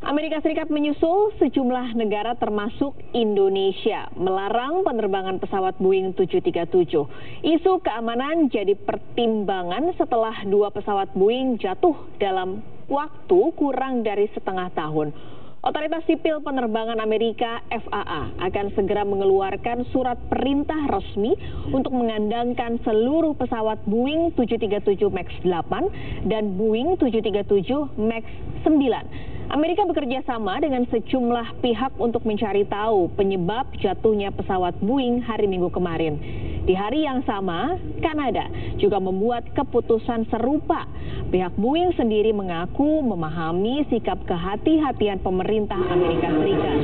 Amerika Serikat menyusul sejumlah negara termasuk Indonesia melarang penerbangan pesawat Boeing 737. Isu keamanan jadi pertimbangan setelah 2 pesawat Boeing jatuh dalam waktu kurang dari setengah tahun. Otoritas Sipil Penerbangan Amerika (FAA) akan segera mengeluarkan surat perintah resmi untuk mengandangkan seluruh pesawat Boeing 737 MAX 8 dan Boeing 737 MAX 9. Amerika bekerja sama dengan sejumlah pihak untuk mencari tahu penyebab jatuhnya pesawat Boeing hari Minggu kemarin. Di hari yang sama, Kanada juga membuat keputusan serupa. Pihak Boeing sendiri mengaku memahami sikap kehati-hatian pemerintah Amerika Serikat.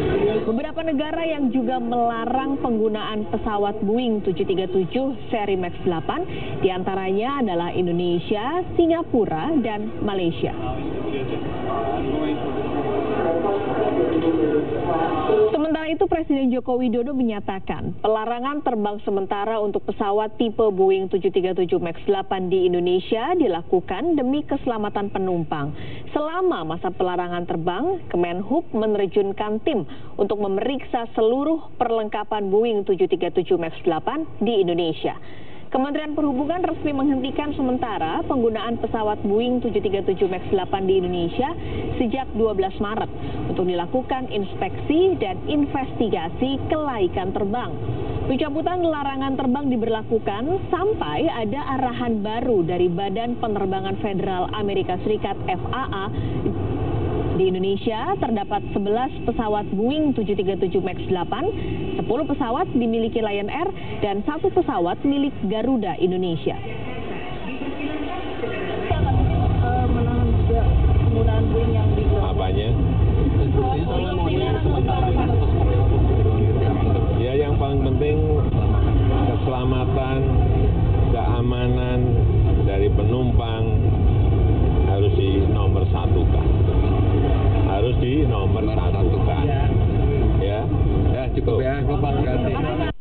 Beberapa negara yang juga melarang penggunaan pesawat Boeing 737 seri MAX 8 diantaranya adalah Indonesia, Singapura, dan Malaysia. Sementara itu, Presiden Joko Widodo menyatakan pelarangan terbang sementara untuk pesawat tipe Boeing 737 MAX 8 di Indonesia dilakukan demi keselamatan penumpang. Selama masa pelarangan terbang, Kemenhub menerjunkan tim untuk memeriksa seluruh perlengkapan Boeing 737 MAX 8 di Indonesia. Kementerian Perhubungan resmi menghentikan sementara penggunaan pesawat Boeing 737 MAX 8 di Indonesia sejak 12 Maret untuk dilakukan inspeksi dan investigasi kelaikan terbang. Pencabutan larangan terbang diberlakukan sampai ada arahan baru dari Badan Penerbangan Federal Amerika Serikat (FAA). Di Indonesia terdapat 11 pesawat Boeing 737 MAX 8, 10 pesawat dimiliki Lion Air, dan 1 pesawat milik Garuda Indonesia. Menahan juga penggunaan Boeing yang di apanya? Ya, yang paling penting keselamatan, keamanan dari penumpang harus dinomorsatukan. Harus dinomorsatukan. Ya, cukup ya, Bapak.